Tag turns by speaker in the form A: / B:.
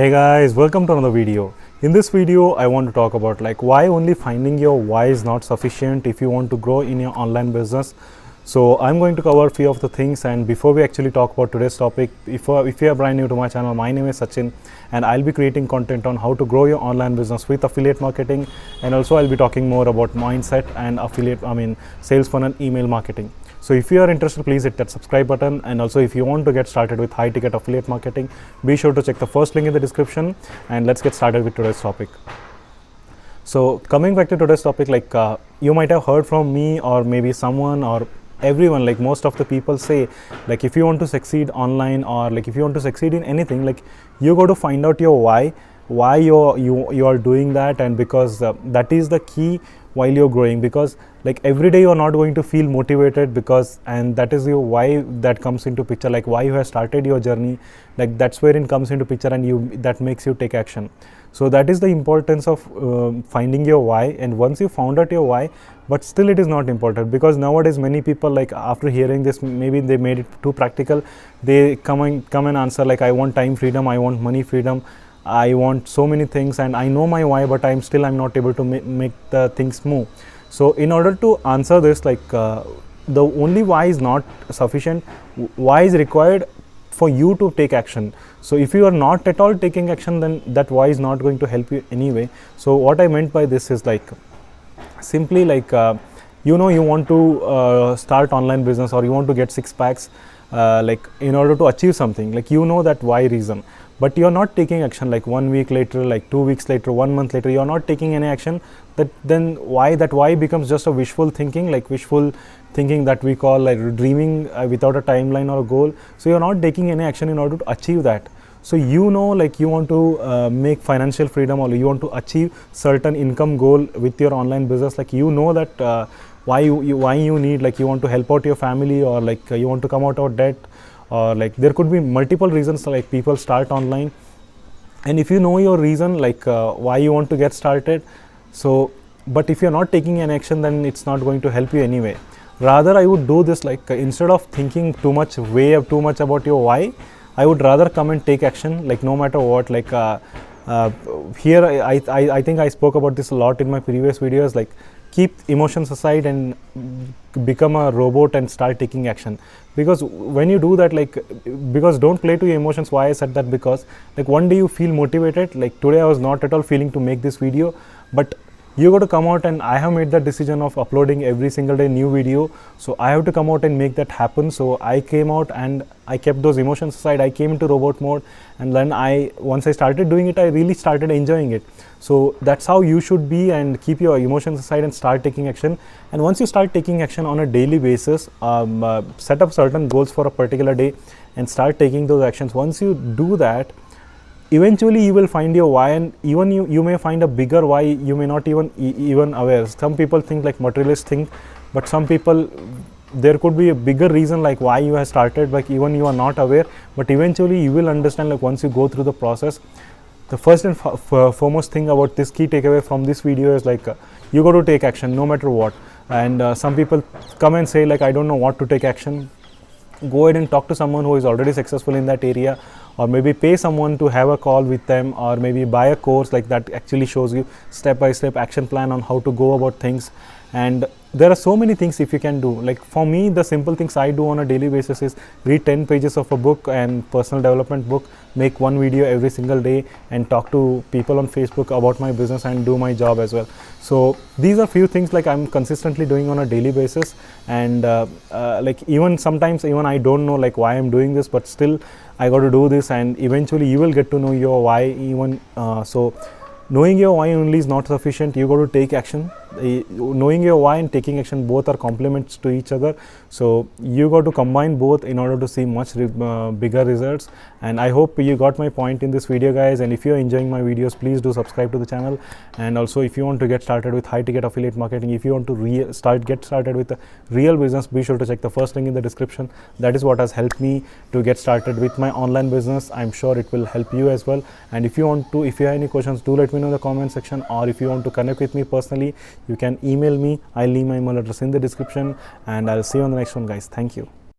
A: Hey guys, welcome to another video. In this video, I want to talk about why only finding your why is not sufficient if you want to grow in your online business. So I'm going to cover a few of the things, and before we actually talk about today's topic, if you are brand new to my channel, my name is Sachin and I'll be creating content on how to grow your online business with affiliate marketing, and also I'll be talking more about mindset and sales funnel email marketing. So if you are interested, please hit that subscribe button, and also if you want to get started with high ticket affiliate marketing, be sure to check the first link in the description, and let's get started with today's topic. So coming back to today's topic, you might have heard from me or maybe someone or everyone, most of the people say, if you want to succeed online or if you want to succeed in anything, you got to find out your why you are doing that, and because that is the key while you're growing, because every day you're not going to feel motivated, and that is your why that comes into picture, why you have started your journey, that's where it comes into picture, and that makes you take action. So that is the importance of finding your why. And once you found out your why, but still it is not important, because nowadays many people, after hearing this, maybe they made it too practical. They come and answer I want time freedom, I want money freedom, I want so many things, and I know my why, but I'm not able to make the things move. So in order to answer this, the only why is not sufficient. Why is required for you to take action. So if you are not at all taking action, then that why is not going to help you anyway. So what I meant by this is simply you want to start online business, or you want to get 6 packs in order to achieve something, that why reason, but you're not taking action. 1 week later, 2 weeks later, 1 month later, you're not taking any action. Then why becomes just a wishful thinking, that we call dreaming without a timeline or a goal. So you're not taking any action in order to achieve that. So you want to make financial freedom, or you want to achieve certain income goal with your online business, that why you need, you want to help out your family, or you want to come out of debt, or there could be multiple reasons people start online. And if you know your reason, why you want to get started, so but if you're not taking an action, then it's not going to help you anyway. Rather, I would do this, instead of thinking too much about your why, I would rather come and take action, no matter what. Here I think I spoke about this a lot in my previous videos, keep emotions aside and become a robot and start taking action. Because when you do that, because don't play to your emotions. Why I said that? Because one day you feel motivated, today I was not at all feeling to make this video, but you got to come out, and I have made that decision of uploading every single day new video, so I have to come out and make that happen. So I came out and I kept those emotions aside. I came into robot mode, and then once I started doing it, I really started enjoying it. So that's how you should be, and keep your emotions aside and start taking action. And once you start taking action on a daily basis, set up certain goals for a particular day and start taking those actions. Once you do that, eventually you will find your why, and even you may find a bigger why you may not even aware. Some people think materialist think, but some people, there could be a bigger reason why you have started, even you are not aware, but eventually you will understand once you go through the process. The first and foremost thing about this key takeaway from this video is you got to take action no matter what. And some people come and say I don't know what to take action. Go ahead and talk to someone who is already successful in that area, or maybe pay someone to have a call with them, or maybe buy a course that actually shows you step-by-step action plan on how to go about things. And there are so many things if you can do. For me, the simple things I do on a daily basis is read 10 pages of a book and personal development book, make one video every single day, and talk to people on Facebook about my business, and do my job as well. So these are few things I'm consistently doing on a daily basis. And even sometimes I don't know why I'm doing this, but still I got to do this, and eventually you will get to know your why. Even so knowing your why only is not sufficient. You got to take action. Knowing your why and taking action, both are complements to each other. So you got to combine both in order to see much bigger results. And I hope you got my point in this video, guys. And if you're enjoying my videos, please do subscribe to the channel. And also, if you want to get started with high ticket affiliate marketing, if you want to get started with a real business, be sure to check the first link in the description. That is what has helped me to get started with my online business. I'm sure it will help you as well. And if you have any questions, do let me know in the comment section, or if you want to connect with me personally, you can email me. I'll leave my email address in the description, and I'll see you on the next one, guys. Thank you.